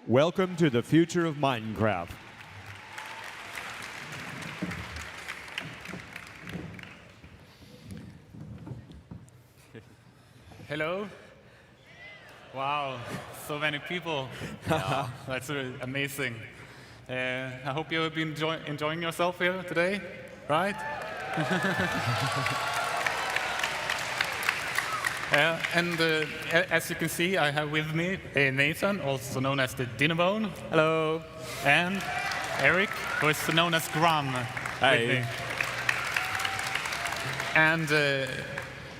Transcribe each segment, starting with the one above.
Welcome to the future of Minecraft. Hello. Wow, so many people. Yeah, that's amazing. I hope you have been enjoying yourself here today, right? As you can see, I have with me Nathan, also known as the Dinnerbone. Hello. And Eric, who is known as Grum. Hi. With me. And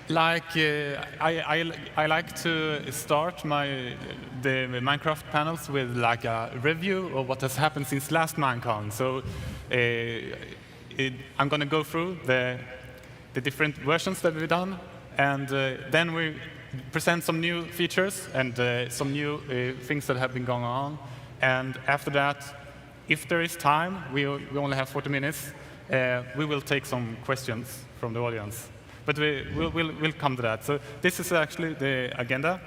I like to start the Minecraft panels with like a review of what has happened since last MINECON. So I'm going to go through the different versions that we've done, and then we present some new features and some new things that have been going on. And after that, if there is time, we only have 40 minutes, we will take some questions from the audience. But we'll come to that. So this is actually the agenda.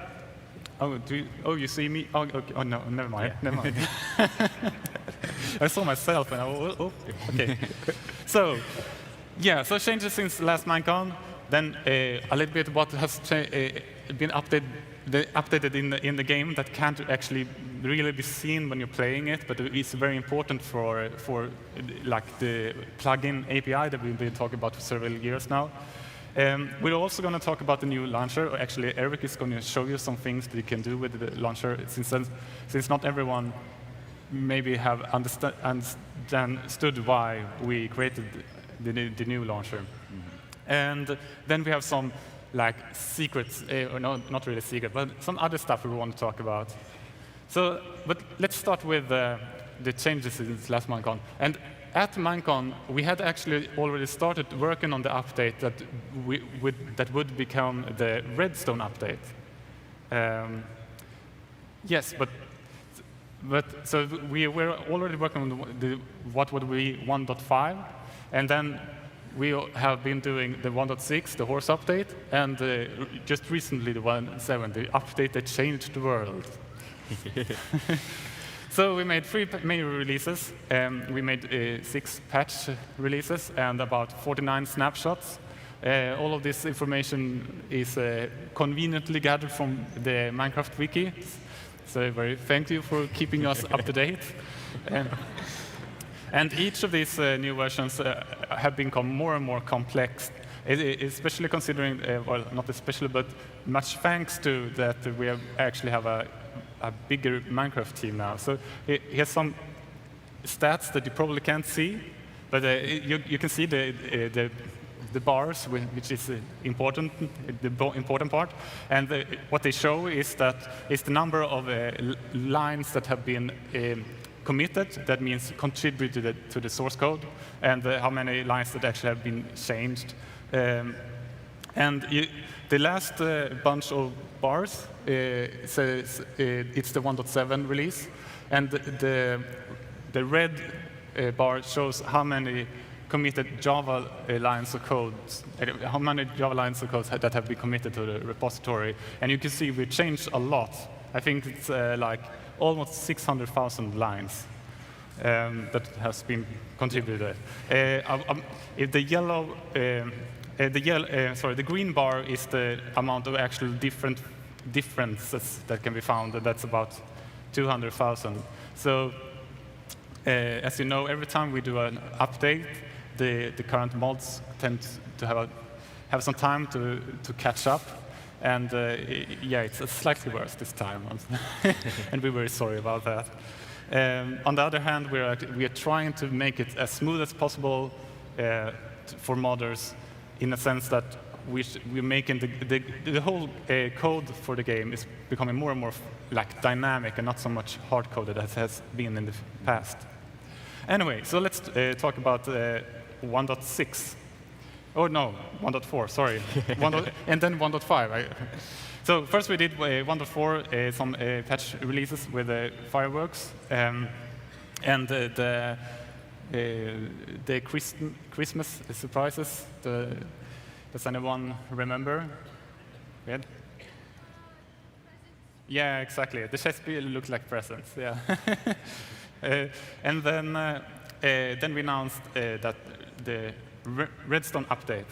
Oh, you see me? Oh, okay. Oh no, never mind. Never mind. I saw myself, and okay. So, yeah. So changes since last MINECON. Then a little bit what has been updated in the game that can't actually really be seen when you're playing it, but it's very important for like the plugin API that we've been talking about for several years now. We're also going to talk about the new launcher. Actually, Eric is going to show you some things that you can do with the launcher, since not everyone maybe have understood why we created the new launcher. Mm-hmm. And then we have some like secrets, or not really secret, but some other stuff we want to talk about. So, but let's start with the changes since last MINECON. And at MINECON, we had actually already started working on the update that would become the Redstone update. Yes, but so we were already working on what would be 1.5, and then we have been doing the 1.6, the horse update, and just recently the 1.7, the update that changed the world. So we made 3 major releases. We made 6 patch releases and about 49 snapshots. All of this information is conveniently gathered from the Minecraft wiki. So thank you for keeping us up to date. And each of these new versions have become more and more complex, especially considering, well, not especially, but much thanks to that we actually have a bigger Minecraft team now. So here's some stats that you probably can't see, but you can see the bars, which is important, the important part. And what they show is that it's the number of lines that have been committed, that means contributed to the source code, and how many lines that actually have been changed. And the last bunch of bars says it's the 1.7 release, and the red bar shows how many committed Java lines of code, how many Java lines of code that have been committed to the repository. And you can see we changed a lot. I think it's like almost 600,000 lines that has been contributed. The green bar is the amount of actual differences that can be found, and that's about 200,000. So, as you know, every time we do an update, the current mods tend to have some time to catch up. And yeah, it's slightly worse this time, and we're very sorry about that. On the other hand, we are trying to make it as smooth as possible for modders, in a sense that we're making the whole code for the game is becoming more and more like dynamic and not so much hard-coded as has been in the past. Anyway, so let's talk about 1.6. Oh no, 1.4, sorry. And then 1.5. So first we did 1.4, some patch releases with fireworks, and the Christmas surprises. Does anyone remember? Yeah, exactly. The chest looked like presents. Yeah. And then we announced that the Redstone update.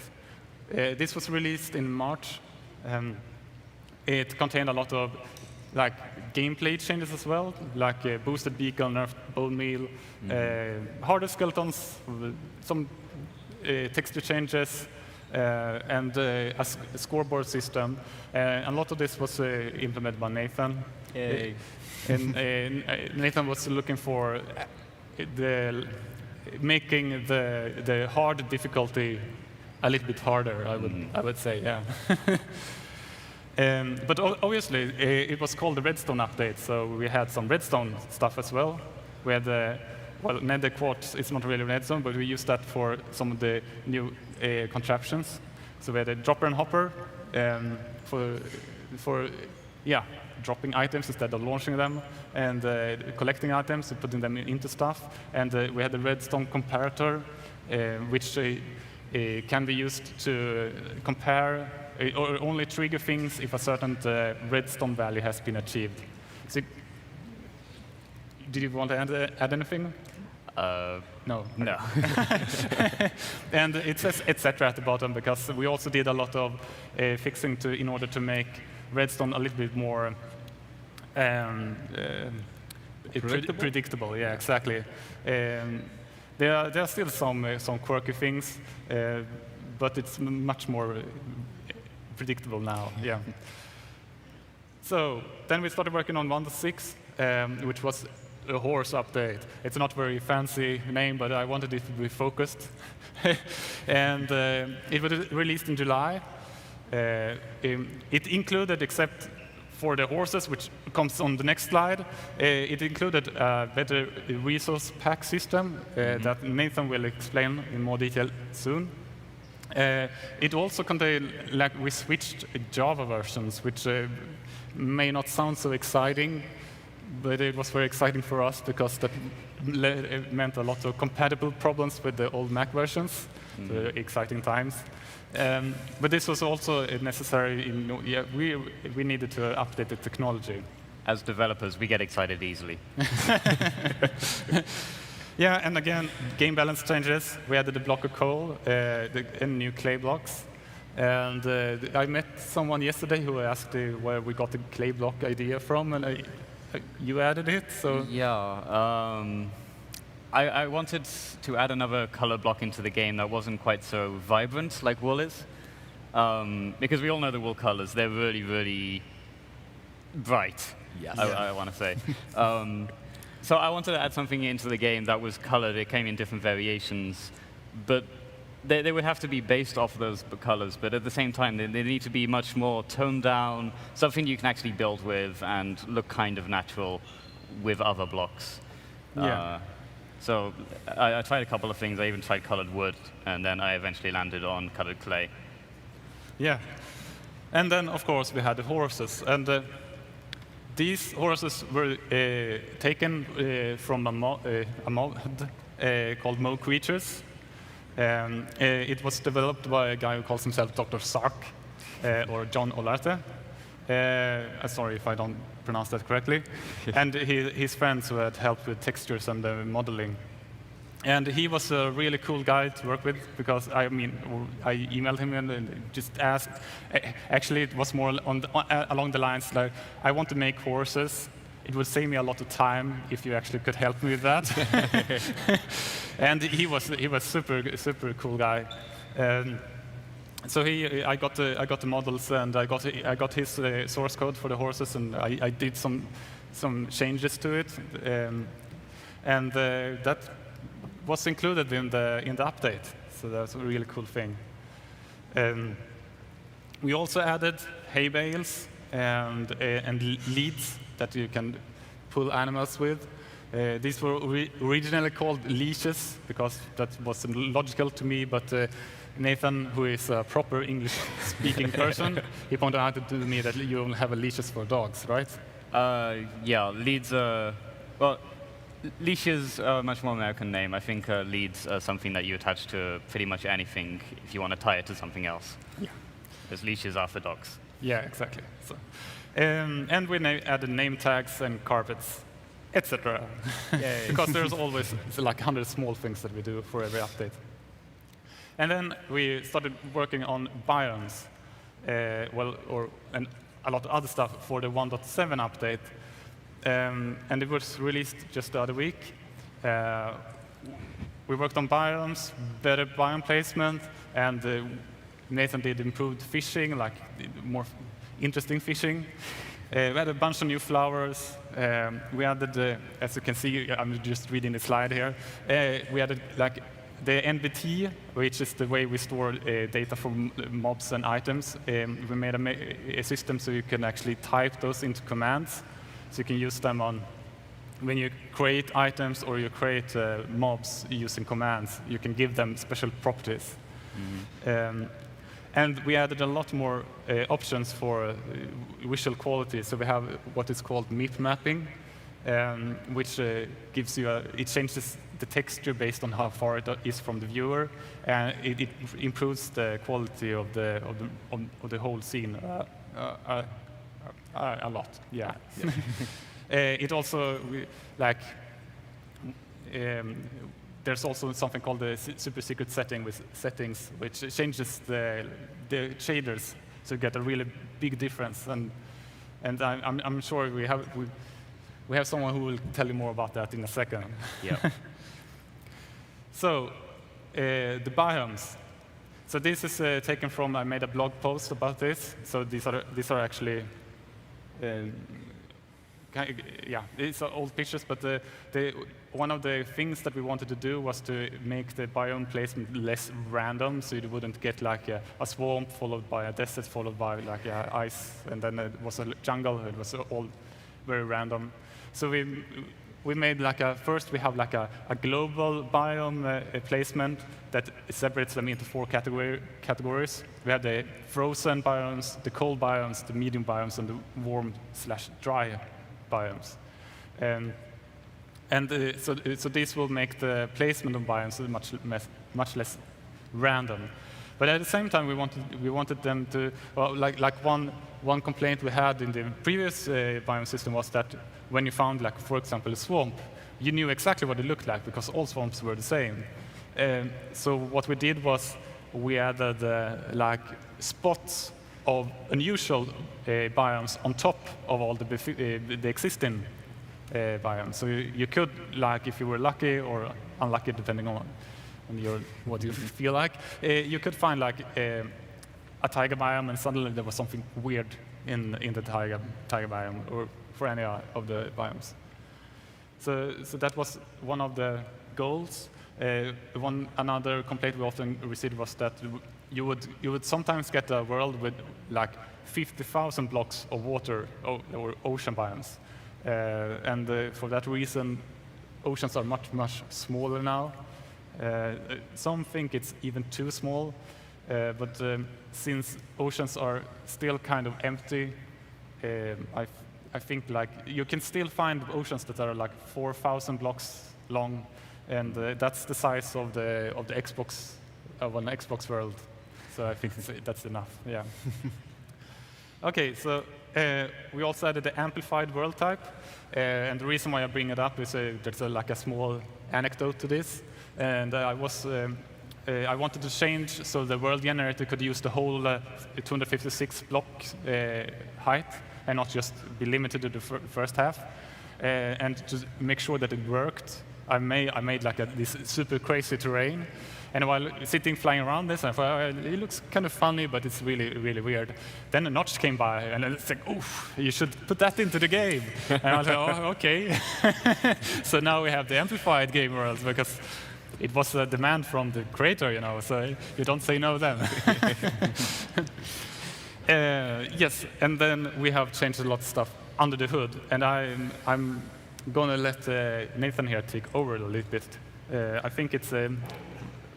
This was released in March. It contained a lot of like gameplay changes as well, like boosted beacon, nerfed bone meal, harder skeletons, some texture changes, and a scoreboard system. A lot of this was implemented by Nathan. Yay. And Nathan was looking for making the hard difficulty a little bit harder. I would say, yeah. But obviously, it was called the Redstone update, so we had some Redstone stuff as well. We had well, Nether Quartz, it's not really Redstone, but we used that for some of the new contraptions. So we had a dropper and hopper for dropping items instead of launching them, and collecting items and putting them into stuff. And we had the Redstone comparator, which can be used to compare or only trigger things if a certain redstone value has been achieved. So, did you want to add anything? No. No. And it says etc. at the bottom because we also did a lot of fixing in order to make redstone a little bit more predictable. Yeah, exactly. There are still some quirky things, but it's much more predictable now. Yeah. So then we started working on 1.6, which was a horse update. It's not a very fancy name, but I wanted it to be focused. And it was released in July. It included, except for the horses, which comes on the next slide, it included a better resource pack system that Nathan will explain in more detail soon. It also contained, like, we switched Java versions, which may not sound so exciting, but it was very exciting for us because that meant a lot of compatible problems with the old Mac versions. So exciting times. But this was also necessary. We needed to update the technology. As developers, we get excited easily. Yeah, and again, game balance changes. We added the block of coal and new clay blocks. And I met someone yesterday who asked where we got the clay block idea from, and you added it, so... Yeah. I wanted to add another color block into the game that wasn't quite so vibrant like wool is. Because we all know the wool colors. They're really, really bright, Yes. I want to say. So I wanted to add something into the game that was colored. It came in different variations. But they would have to be based off those colors. But at the same time, they need to be much more toned down, something you can actually build with and look kind of natural with other blocks. Yeah. So I tried a couple of things. I even tried colored wood, and then I eventually landed on colored clay. Yeah. And then, of course, we had the horses. And these horses were taken from a mod called Mo Creatures. It was developed by a guy who calls himself Dr. Sark, or John Olarte. Sorry if I don't pronounce that correctly. And his friends who had helped with textures and modeling. And he was a really cool guy to work with because, I emailed him and just asked. Actually, it was more along the lines like, I want to make horses. It would save me a lot of time if you actually could help me with that. And he was super cool guy. So I got the models, and I got his source code for the horses, and I did some changes to it, and that was included in the update. So that's a really cool thing. We also added hay bales and leads that you can pull animals with. These were originally called leashes because that wasn't logical to me, but Nathan, who is a proper English-speaking person, he pointed out to me that you only have leashes for dogs, right? Yeah, leads are, well, leashes are a much more American name. I think leads are something that you attach to pretty much anything if you want to tie it to something else. Yeah. There's leashes are for dogs. Yeah, exactly. So, And we added name tags and carpets, etc. Because there's always like 100 small things that we do for every update. And then we started working on biomes, and a lot of other stuff for the 1.7 update. And it was released just the other week. We worked on biomes, better biome placement, and Nathan did improved fishing, like more interesting fishing. We had a bunch of new flowers. We added, as you can see, I'm just reading the slide here. We added like the NBT, which is the way we store data from mobs and items. We made a system so you can actually type those into commands, so you can use them on when you create items or you create mobs using commands. You can give them special properties. And we added a lot more options for visual quality. So we have what is called MIP mapping, which gives you it changes the texture based on how far it is from the viewer, and it improves the quality of the whole scene a lot. Yeah. It also there's also something called the super secret setting with settings, which changes the shaders, so you get a really big difference. And I'm sure we have someone who will tell you more about that in a second. Yeah. So the biomes. So this is taken from, I made a blog post about this. So these are actually yeah, these are old pictures, but one of the things that we wanted to do was to make the biome placement less random, so you wouldn't get like a swamp followed by a desert followed by like ice, and then it was a jungle. It was all very random. So we made like first we have like a global biome placement that separates them into 4 categories. We have the frozen biomes, the cold biomes, the medium biomes, and the warm/dry biomes. So this will make the placement of biomes much less random. But at the same time, we wanted them to, well, like one complaint we had in the previous biome system was that when you found, like, for example, a swamp, you knew exactly what it looked like because all swamps were the same. So what we did was we added like spots of unusual biomes on top of all the existing biomes. So you could, like, if you were lucky or unlucky, depending on what you feel like, you could find like a tiger biome, and suddenly there was something weird in the tiger biome, or for any of the biomes. So that was one of the goals. Another complaint we often received was that you would sometimes get a world with like 50,000 blocks of water or ocean biomes, and for that reason, oceans are much smaller now. Some think it's even too small, but since oceans are still kind of empty, I think like you can still find oceans that are like 4,000 blocks long, and that's the size of the Xbox of an Xbox world. So I think that's enough. Yeah. Okay, so we also added the amplified world type, and the reason why I bring it up is there's like a small anecdote to this, and I wanted to change so the world generator could use the whole 256 block height and not just be limited to the first half. And to make sure that it worked, I made like this super crazy terrain. And while flying around this, I thought, oh, it looks kind of funny, but it's really, really weird. Then a notch came by, and it's like, oof, you should put that into the game. And I was like, oh, okay. So now we have the amplified game world, because it was a demand from the creator, you know, so you don't say no then. Yes, and then we have changed a lot of stuff under the hood, and I'm going to let Nathan here take over a little bit. I think it's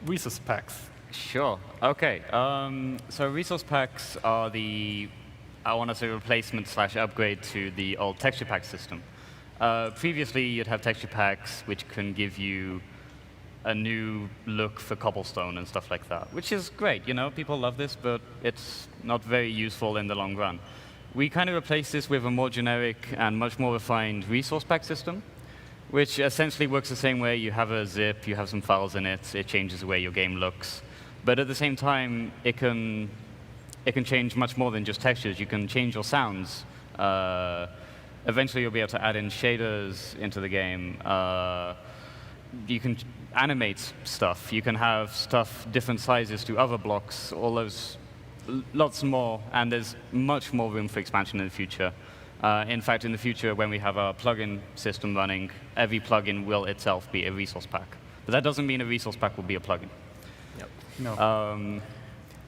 resource packs. Sure. Okay. So resource packs are I want to say, replacement/upgrade to the old texture pack system. Previously, you'd have texture packs which can give you a new look for cobblestone and stuff like that, which is great. You know, people love this, but it's not very useful in the long run. we kind of replaced this with a more generic and much more refined resource pack system, which essentially works the same way. You have a zip, you have some files in it, it changes the way your game looks. But at the same time, it can change much more than just textures. You can change your sounds. Eventually, you'll be able to add in shaders into the game. You can animate stuff. You can have stuff different sizes to other blocks, all those, lots more, and there's much more room for expansion in the future. In fact, in the future, when we have our plugin system running, every plugin will itself be a resource pack. But that doesn't mean a resource pack will be a plugin. Yep. No.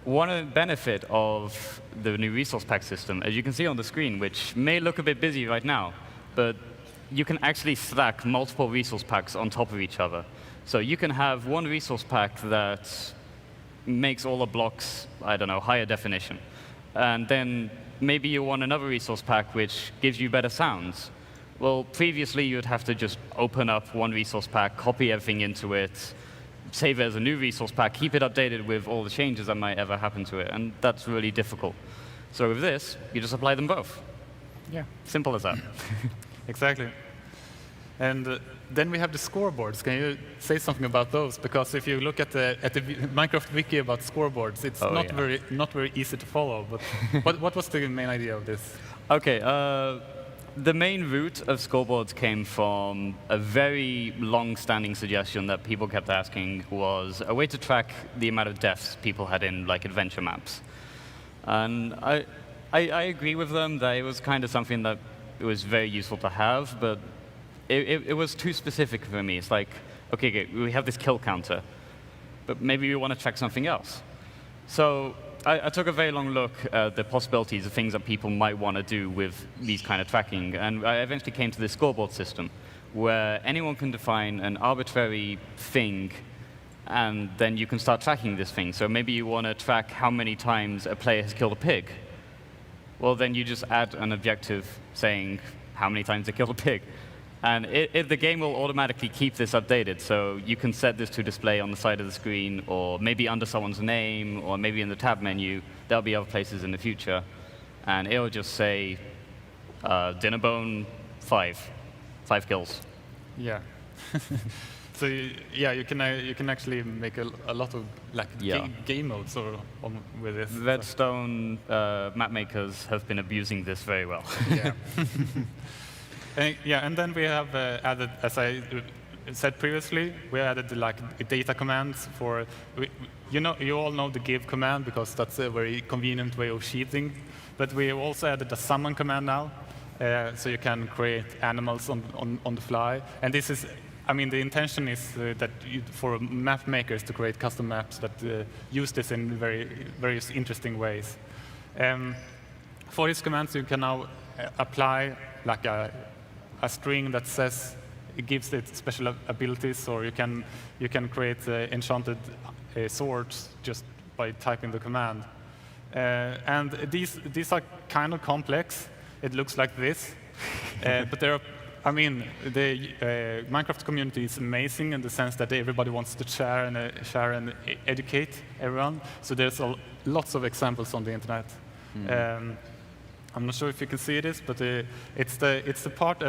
One benefit of the new resource pack system, as you can see on the screen, which may look a bit busy right now, but you can actually stack multiple resource packs on top of each other. So you can have one resource pack that makes all the blocks, I don't know, higher definition. And then maybe you want another resource pack which gives you better sounds. Well, previously you'd have to just open up one resource pack, copy everything into it, save it as a new resource pack, keep it updated with all the changes that might ever happen to it, and that's really difficult. So with this, you just apply them both. Yeah. Simple as that. Exactly. And then we have the scoreboards. Can you say something about those? Because if you look at the Minecraft wiki about scoreboards, it's not very easy to follow. But what was the main idea of this? Okay. The main root of scoreboards came from a very long-standing suggestion that people kept asking, was a way to track the amount of deaths people had in like adventure maps. And I agree with them that it was kind of something that it was very useful to have, but it was too specific for me. It's like, okay, we have this kill counter, but maybe we want to track something else. So I took a very long look at the possibilities of things that people might want to do with these kind of tracking, and I eventually came to this scoreboard system, where anyone can define an arbitrary thing, and then you can start tracking this thing. So maybe you want to track how many times a player has killed a pig. Well, then you just add an objective saying how many times they killed a pig. And the game will automatically keep this updated. So you can set this to display on the side of the screen, or maybe under someone's name, or maybe in the tab menu. There'll be other places in the future. And it'll just say, Dinnerbone 5 kills. Yeah. So you can actually make a lot of like game modes with this. Redstone map makers have been abusing this very well. Yeah. And then we have added, as I said previously, we added like data commands for. You all know the give command because that's a very convenient way of cheating. But we also added a summon command now, so you can create animals on the fly. And this is. I mean, the intention is that for map makers to create custom maps that use this in various interesting ways. For these commands, you can now apply like a string that says it gives it special abilities, or you can create enchanted swords just by typing the command. And these are kind of complex. It looks like this, but there are. I mean, the Minecraft community is amazing in the sense that everybody wants to share and educate everyone. So there's lots of examples on the internet. I'm not sure if you can see this, but it's the part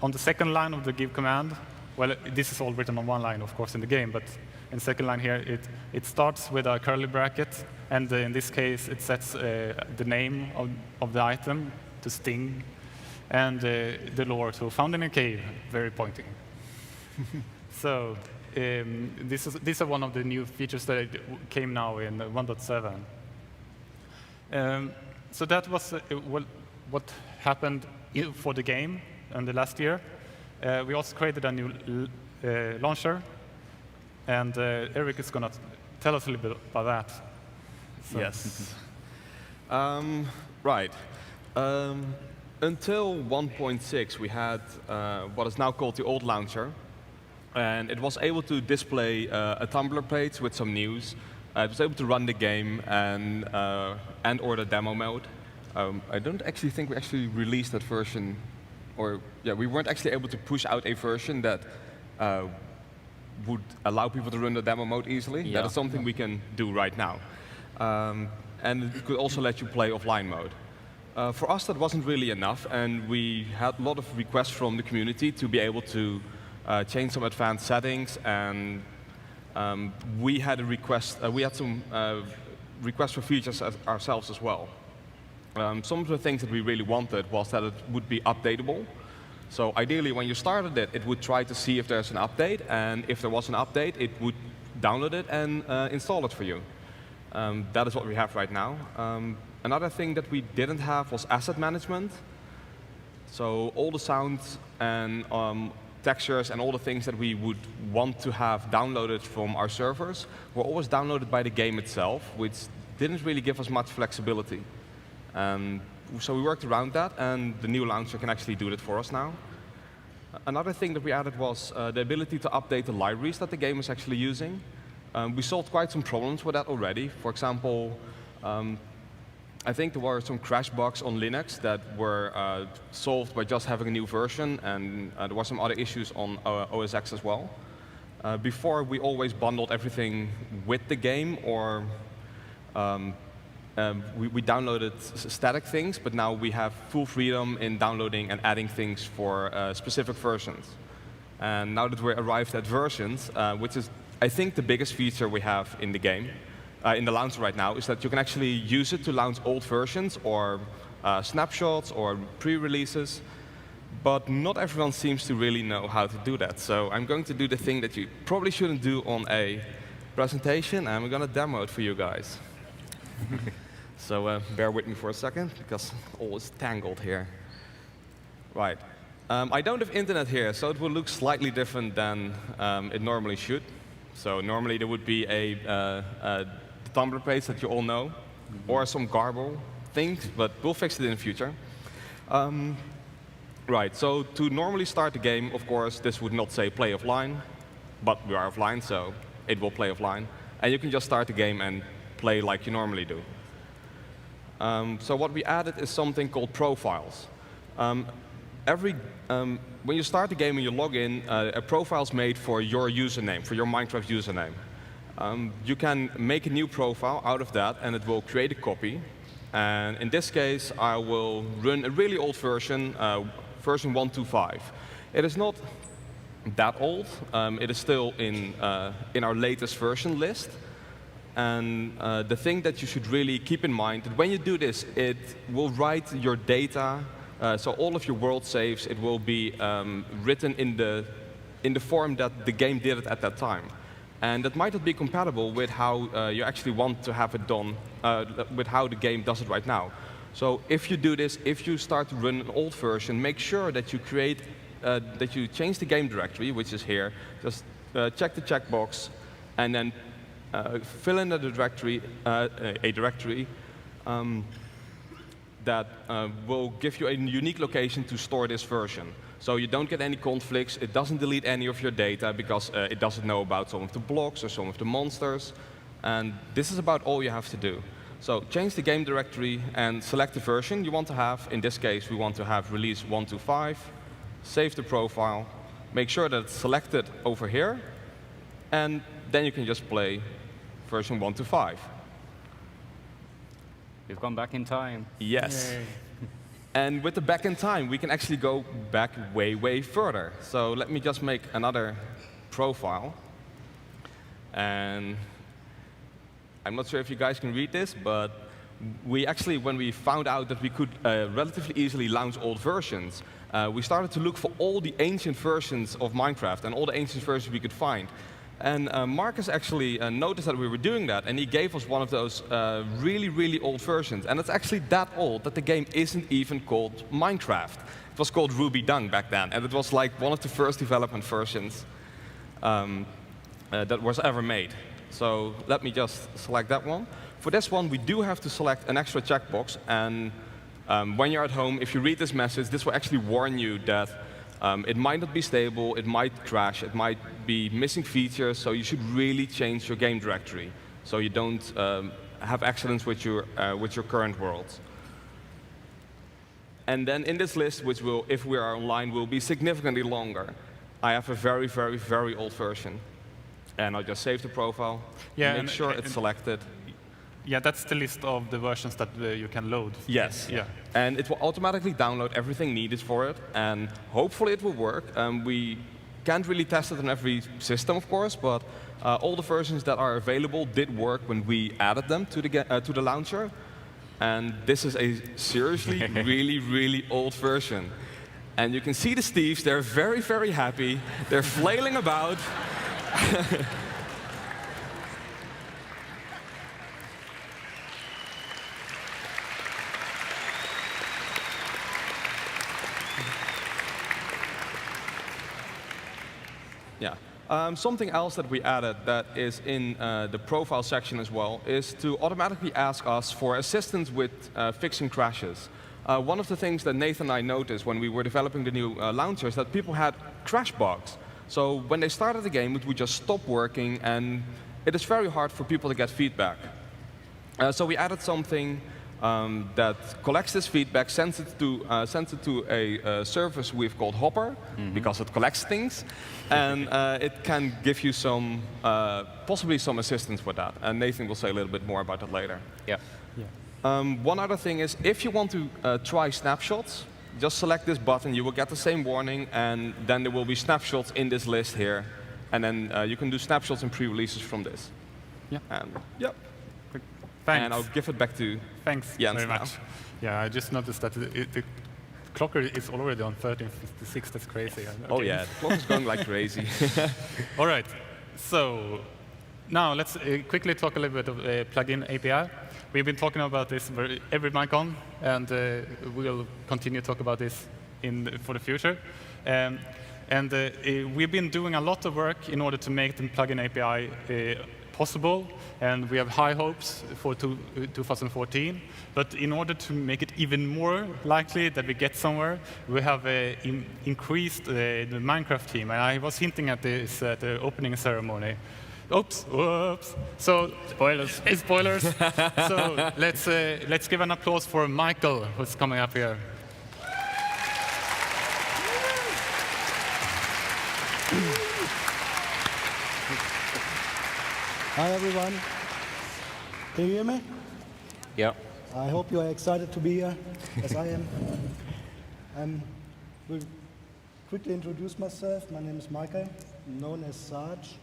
on the second line of the give command. Well, this is all written on one line, of course, in the game, but in the second line here, it starts with a curly bracket, and in this case, it sets the name of the item to Sting. And the lore, so found in a cave, very pointing. So these are one of the new features that came now in 1.7. So that was what happened for the game in the last year. We also created a new launcher, and Eric is going to tell us a little bit about that. So. Yes. Right. Until 1.6, we had what is now called the old launcher, and it was able to display a Tumblr page with some news. It was able to run the game and/or the demo mode. I don't actually think we actually released that version, or we weren't actually able to push out a version that would allow people to run the demo mode easily. Yeah. That is something we can do right now, and it could also let you play offline mode. For us, that wasn't really enough, and we had a lot of requests from the community to be able to change some advanced settings, and we had a request. We had some requests for features ourselves as well. Some of the things that we really wanted was that it would be updatable. So ideally, when you started it, it would try to see if there's an update, and if there was an update, it would download it and install it for you. That is what we have right now. Another thing that we didn't have was asset management. So all the sounds and textures and all the things that we would want to have downloaded from our servers were always downloaded by the game itself, which didn't really give us much flexibility. So we worked around that, and the new launcher can actually do that for us now. Another thing that we added was the ability to update the libraries that the game is actually using. We solved quite some problems with that already. For example, I think there were some crash bugs on Linux that were solved by just having a new version, and there were some other issues on OS X as well. Before, we always bundled everything with the game, or we downloaded static things, but now we have full freedom in downloading and adding things for specific versions. And now that we're arrived at versions, which is, I think, the biggest feature we have in the game, in the launcher right now, is that you can actually use it to launch old versions or snapshots or pre-releases. But not everyone seems to really know how to do that. So I'm going to do the thing that you probably shouldn't do on a presentation, and we're going to demo it for you guys. So bear with me for a second, because all is tangled here. Right. I don't have internet here, so it will look slightly different than it normally should. So normally there would be a Tumblr page that you all know, or some garble things, but we'll fix it in the future. Right, so to normally start the game, of course, this would not say play offline, but we are offline, so it will play offline. And you can just start the game and play like you normally do. So what we added is something called profiles. When you start the game and you log in, a profile is made for your username, for your Minecraft username. You can make a new profile out of that, and it will create a copy. And in this case, I will run a really old version, version 1.2.5. It is not that old. It is still in our latest version list. And the thing that you should really keep in mind, that when you do this, it will write your data. So all of your world saves, it will be written in the form that the game did it at that time. And that might not be compatible with how you actually want to have it done, with how the game does it right now. So if you do this, if you start to run an old version, make sure that you create, that you change the game directory, which is here. Just check the checkbox, and then fill in the directory, a directory that will give you a unique location to store this version. So you don't get any conflicts, it doesn't delete any of your data because it doesn't know about some of the blocks or some of the monsters. And this is about all you have to do. So change the game directory and select the version you want to have. In this case, we want to have release 1.2.5. Save the profile. Make sure that it's selected over here. And then you can just play version 1.2.5. We've gone back in time. Yes. Yay. And with the back in time, we can actually go back way, way further. So let me just make another profile. And I'm not sure if you guys can read this, but we actually, when we found out that we could relatively easily launch old versions, we started to look for all the ancient versions of Minecraft and all the ancient versions we could find. And Marcus actually noticed that we were doing that, and he gave us one of those really, really old versions. And it's actually that old that the game isn't even called Minecraft. It was called Ruby Dung back then, and it was like one of the first development versions that was ever made. So let me just select that one. For this one, we do have to select an extra checkbox. And when you're at home, if you read this message, this will actually warn you that it might not be stable, it might crash, it might be missing features, so you should really change your game directory so you don't have accidents with your current world. And then in this list, which will, if we are online, will be significantly longer, I have a very, very, very old version. And I'll just save the profile, make sure it's selected. Yeah, that's the list of the versions that you can load. Yes. Yeah. And it will automatically download everything needed for it, and hopefully it will work. We can't really test it on every system, of course, but all the versions that are available did work when we added them to the launcher. And this is a seriously really, really old version. And you can see the Steves, they're very, very happy. They're flailing about. Yeah. Something else that we added that is in the profile section as well is to automatically ask us for assistance with fixing crashes. One of the things that Nathan and I noticed when we were developing the new launcher is that people had crash bugs. So when they started the game, it would just stop working, and it is very hard for people to get feedback. So we added something that collects this feedback, sends it to a service we've called Hopper, because it collects things, and it can give you some, possibly some assistance with that. And Nathan will say a little bit more about that later. Yeah. One other thing is, if you want to try snapshots, just select this button. You will get the same warning, and then there will be snapshots in this list here. And then you can do snapshots and pre-releases from this. Yeah. And, yep. Thanks. And I'll give it back to Thanks Jens very now. much. Yeah, I just noticed that the clock is already on 13:56. That's crazy. Okay. Oh yeah, the clock is going like crazy. All right. So now let's quickly talk a little bit of plugin API. We've been talking about this every MINECON, and we'll continue to talk about this for the future. We've been doing a lot of work in order to make the plugin API possible, and we have high hopes for 2014. But in order to make it even more likely that we get somewhere, we have increased the Minecraft team. And I was hinting at this at the opening ceremony. Oops, whoops. So spoilers. Spoilers. So let's give an applause for Michael, who's coming up here. Hi everyone. Can you hear me? Yeah. I hope you are excited to be here, as I am. I will quickly introduce myself. My name is Michael, known as Sarge.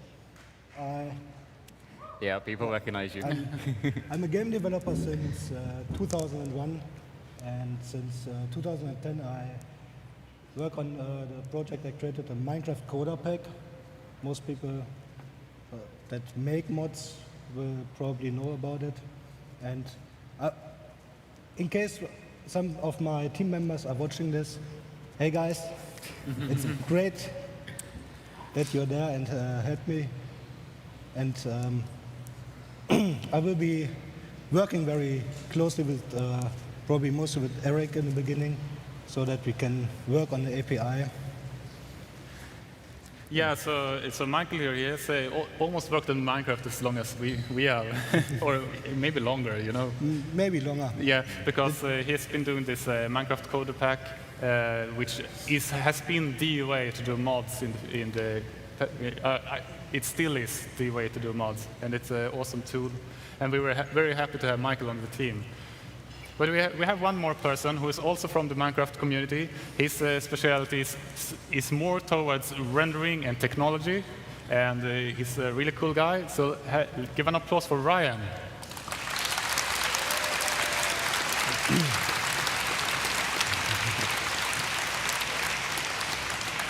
Yeah, people recognize you. I'm a game developer since 2001, and since 2010 I work on the project that created a Minecraft coder pack. Most people that make mods will probably know about it. And in case some of my team members are watching this, hey guys, it's great that you're there and help me. And I will be working very closely with, probably mostly with Eric in the beginning, so that we can work on the API. Yeah, so Michael here, he has almost worked on Minecraft as long as we have, or maybe longer, you know. Maybe longer. Yeah, because he's been doing this Minecraft coder pack, which has been the way to do mods in the. It still is the way to do mods, and it's an awesome tool. And we were very happy to have Michael on the team. But we have one more person who is also from the Minecraft community. His specialty is more towards rendering and technology, and he's a really cool guy. So give an applause for Ryan.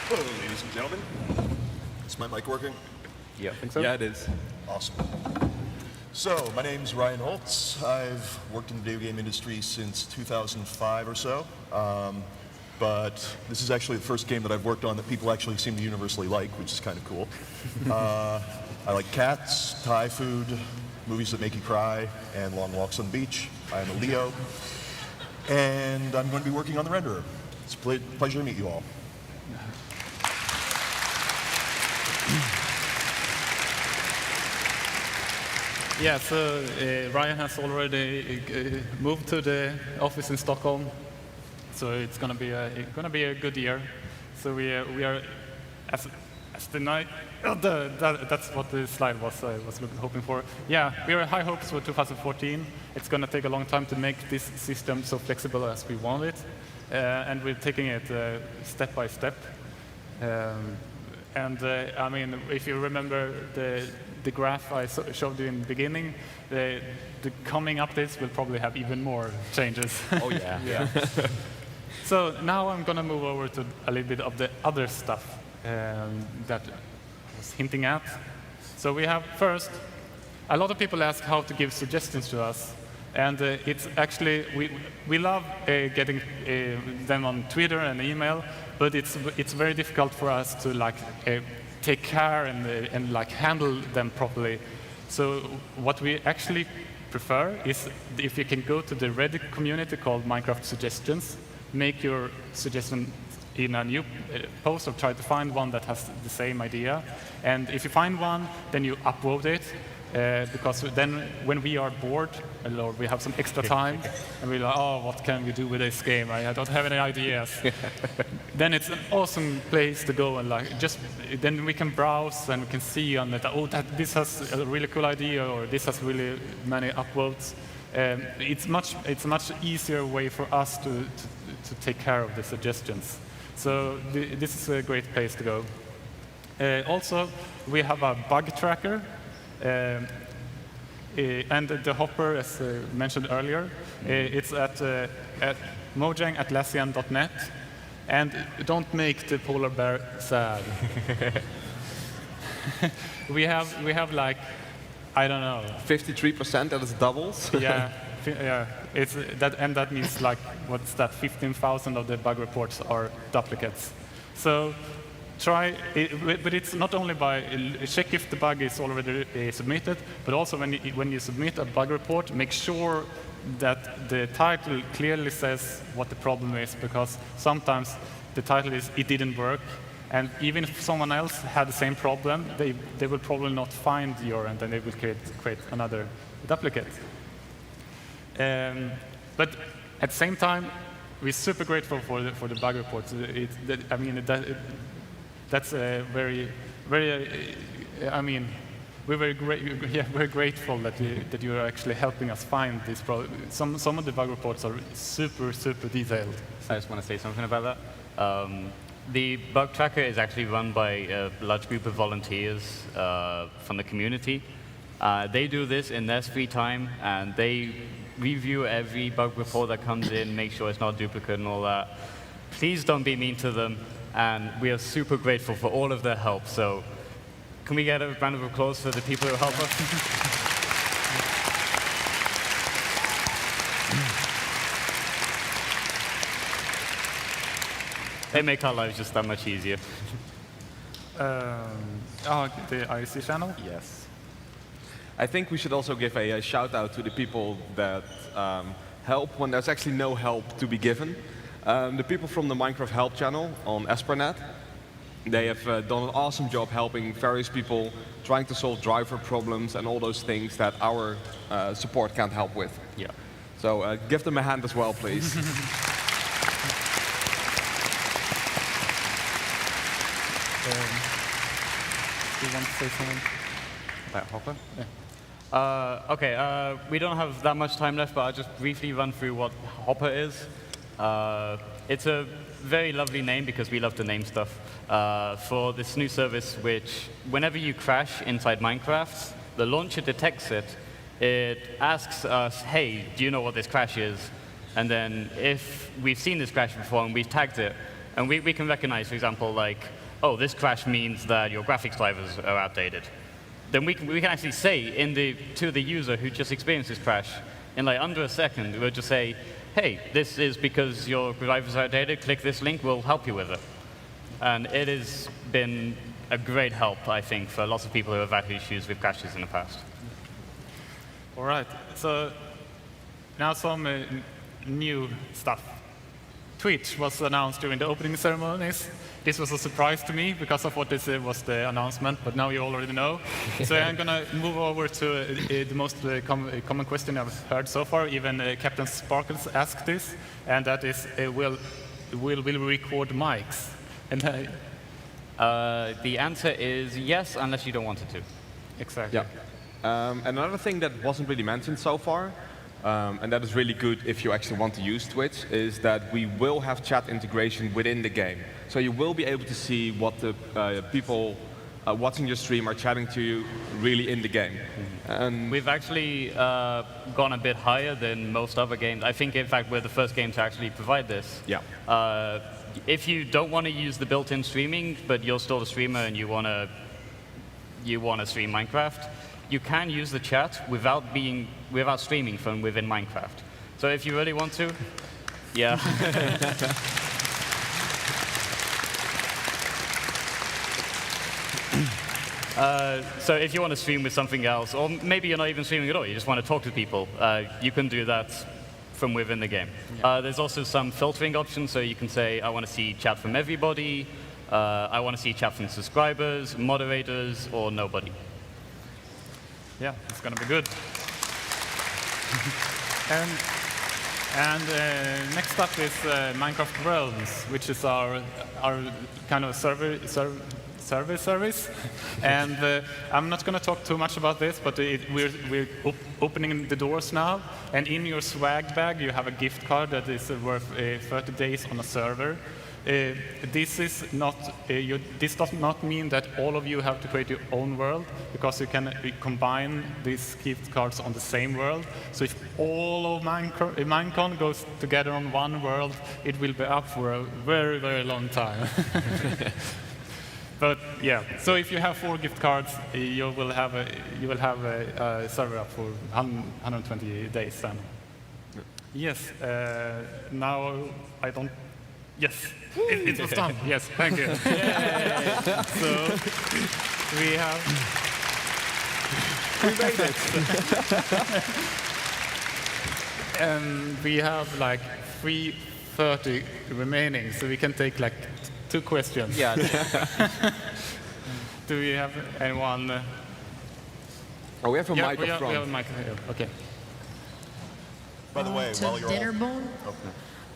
Hello, ladies and gentlemen. Is my mic working? Yeah, I think so. Yeah, it is. Awesome. So, my name's Ryan Holtz. I've worked in the video game industry since 2005 or so. But this is actually the first game that I've worked on that people actually seem to universally like, which is kind of cool. I like cats, Thai food, movies that make you cry, and long walks on the beach. I'm a Leo. And I'm going to be working on the renderer. It's a pleasure to meet you all. Yeah, so Ryan has already moved to the office in Stockholm, so it's going to be a good year. So we are That's the night. That's what the slide was hoping for. Yeah, we are high hopes for 2014. It's going to take a long time to make this system so flexible as we want it, and we're taking it step by step. I mean, if you remember the graph I showed you in the beginning, the coming updates will probably have even more changes. Oh yeah. Yeah. So now I'm going to move over to a little bit of the other stuff that I was hinting at. So we have first, a lot of people ask how to give suggestions to us. And it's actually, we love getting them on Twitter and email, but it's very difficult for us to like take care and like handle them properly. So what we actually prefer is if you can go to the Reddit community called Minecraft Suggestions, make your suggestion in a new post or try to find one that has the same idea. And if you find one, then you upvote it. Because then when we are bored or we have some extra time and we're like, oh, what can we do with this game? I don't have any ideas. Then it's an awesome place to go and like then we can browse and we can see on it, oh, this has a really cool idea or this has really many upvotes. It's a much easier way for us to take care of the suggestions. So this is a great place to go. Also, we have a bug tracker. And the hopper, as mentioned earlier, it's at mojangatlassian.net. And don't make the polar bear sad. we have like, I don't know. 53% that is doubles. Yeah. It's that means like, what's that? 15,000 of the bug reports are duplicates. So try, but it's not only by check if the bug is already submitted, but also when you submit a bug report, make sure that the title clearly says what the problem is, because sometimes the title is "It didn't work," and even if someone else had the same problem, they will probably not find your end, and they will create another duplicate. But at the same time, we're super grateful for the bug reports. That's very, very. I mean, we're very grateful that you are actually helping us find these problems. Some of the bug reports are super detailed. I just want to say something about that. The bug tracker is actually run by a large group of volunteers from the community. They do this in their free time, and they review every bug report that comes in, make sure it's not duplicate and all that. Please don't be mean to them, and we are super grateful for all of their help. So can we get a round of applause for the people who help us? They make our lives just that much easier. The IRC channel? Yes. I think we should also give a shout out to the people that help when there's actually no help to be given. The people from the Minecraft Help channel on Espernet, they have done an awesome job helping various people trying to solve driver problems and all those things that our support can't help with. Yeah. So give them a hand as well, please. Do you want to say something about Hopper? Yeah. We don't have that much time left, but I'll just briefly run through what Hopper is. It's a very lovely name because we love to name stuff for this new service which, whenever you crash inside Minecraft, the launcher detects it. It asks us, hey, do you know what this crash is? And then if we've seen this crash before and we've tagged it, and we can recognize, for example, like, oh, this crash means that your graphics drivers are outdated. Then we can actually say to the user who just experienced this crash, in like under a second, we'll just say, hey, this is because your drivers are outdated, click this link, we'll help you with it. And it has been a great help, I think, for lots of people who have had issues with crashes in the past. All right, so now some new stuff. Twitch was announced during the opening ceremonies. This was a surprise to me because of what this was the announcement, but now you already know. So I'm going to move over to the most common question I've heard so far. Even Captain Sparkles asked this, and that is, will we record mics? And The answer is yes, unless you don't want it to. Exactly. And another thing that wasn't really mentioned so far, and that is really good if you actually want to use Twitch, is that we will have chat integration within the game. So you will be able to see what the people watching your stream are chatting to you really in the game. And We've actually gone a bit higher than most other games. I think, in fact, we're the first game to actually provide this. yeah. If you don't want to use the built-in streaming, but you're still a streamer and you want to stream Minecraft, you can use the chat without streaming from within Minecraft. So if you really want to, yeah. So if you want to stream with something else, or maybe you're not even streaming at all, you just want to talk to people, you can do that from within the game. There's also some filtering options, so you can say, I want to see chat from everybody, I want to see chat from subscribers, moderators, or nobody. Yeah, it's going to be good. and next up is Minecraft Realms, which is our kind of server service. And I'm not going to talk too much about this, but we're opening the doors now. And in your swag bag, you have a gift card that is worth 30 days on a server. This does not mean that all of you have to create your own world, because you can combine these gift cards on the same world. So if all of MINECON goes together on one world, it will be up for a very, very long time. But yeah, so if you have 4 gift cards, you will have a server up for 120 days then. Yes. Now I don't. Yes, it was done. Yes, thank you. So we made it. And we have like 3:30 remaining, so we can take like 2 questions. Yeah. Do we have anyone? Oh, we have a Yeah, mic we up have a front. mic here. Okay. By the way, to while you're all... Dinnerbone,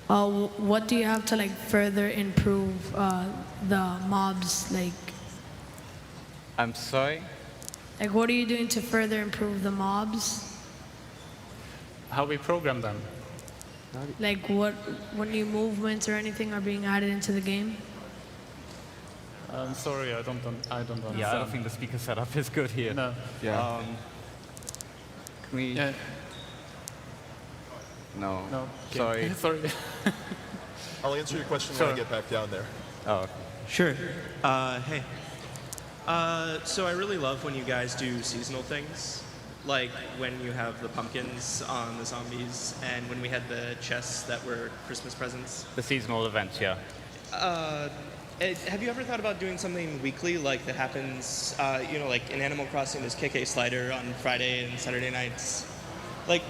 Oh. what do you have to like further improve the mobs? I'm sorry? Like what are you doing to further improve the mobs? How we program them? Like what new movements or anything are being added into the game? I'm sorry, I don't understand. Yeah, I don't think the speaker setup is good here. No. Yeah. Can we? Yeah. No. No. Okay. Sorry. Sorry. I'll answer your question when I get back down there. Oh. Sure. Hey. So I really love when you guys do seasonal things, like when you have the pumpkins on the zombies, and when we had the chests that were Christmas presents. The seasonal events, yeah. Have you ever thought about doing something weekly, like that happens, like in Animal Crossing, there's KK Slider on Friday and Saturday nights? Like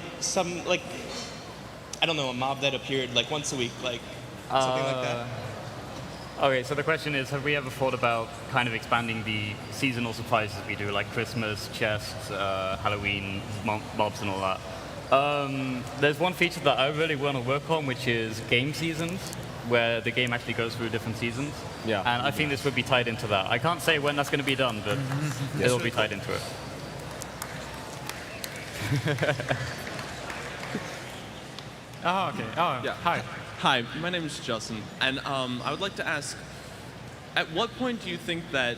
I don't know, a mob that appeared like once a week, like something like that? Okay, so the question is, have we ever thought about kind of expanding the seasonal surprises we do, like Christmas, chests, Halloween, mobs and all that? There's one feature that I really want to work on, which is game seasons, where the game actually goes through different seasons. Yeah. And I think this would be tied into that. I can't say when that's going to be done, but it'll be tied into it. Oh, okay. Oh, Yeah. hi. Hi, my name is Justin, and I would like to ask, at what point do you think that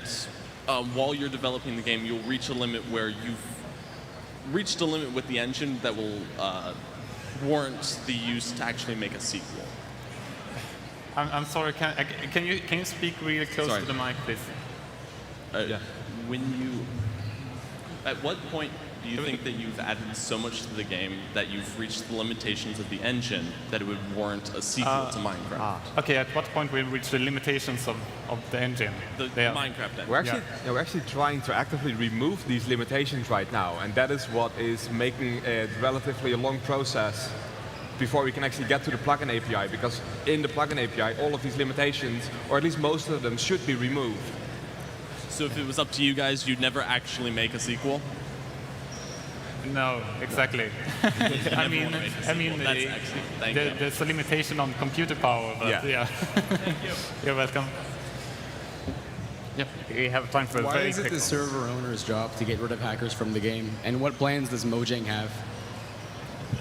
while you're developing the game, you'll reach a limit where you've reached a limit with the engine that will warrant the use to actually make a sequel? I'm sorry. Can you speak really close Sorry. to the mic, please? When you, at what point do you think that you've added so much to the game that you've reached the limitations of the engine that it would warrant a sequel to Minecraft? Okay. At what point we reach the limitations of the engine? The Yeah. Minecraft engine. We're actually trying to actively remove these limitations right now, and that is what is making it relatively a long process before we can actually get to the plugin API, because in the plugin API, all of these limitations, or at least most of them, should be removed. So if it was up to you guys, you'd never actually make a sequel? No, exactly. I mean, That's excellent. Thank you. there's a limitation on computer power, but yeah. Yeah. You're welcome. Yep. We have time for a Why very is it quick the one. server owner's job to get rid of hackers from the game? And what plans does Mojang have?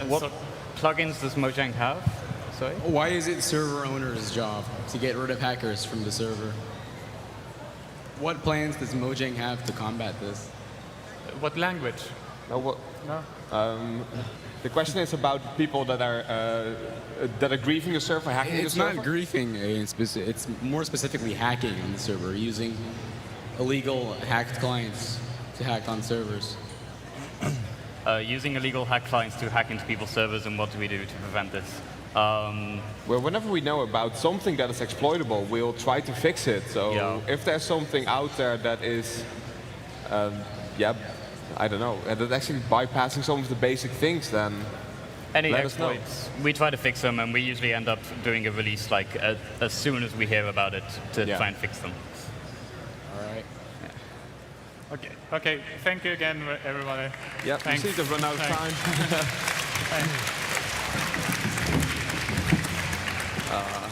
What plugins does Mojang have? Sorry? Why is it server owner's job to get rid of hackers from the server? What plans does Mojang have to combat this? What language? No, what, No. the question is about people that are griefing the server, hacking It's the server. not griefing. It's more specifically hacking on the server, using illegal hacked clients to hack on servers. Using illegal hack clients to hack into people's servers, and what do we do to prevent this? Well, whenever we know about something that is exploitable, we'll try to fix it. So Yeah. if there's something out there that is, yeah, I don't know, that's actually bypassing some of the basic things, then Any let us know. exploits, we try to fix them, and we usually end up doing a release like as soon as we hear about it to Yeah. try and fix them. All right. Okay. Okay. Thank you again, everybody. Yeah, we Thanks. seem to have run out of Thanks. time. Thanks.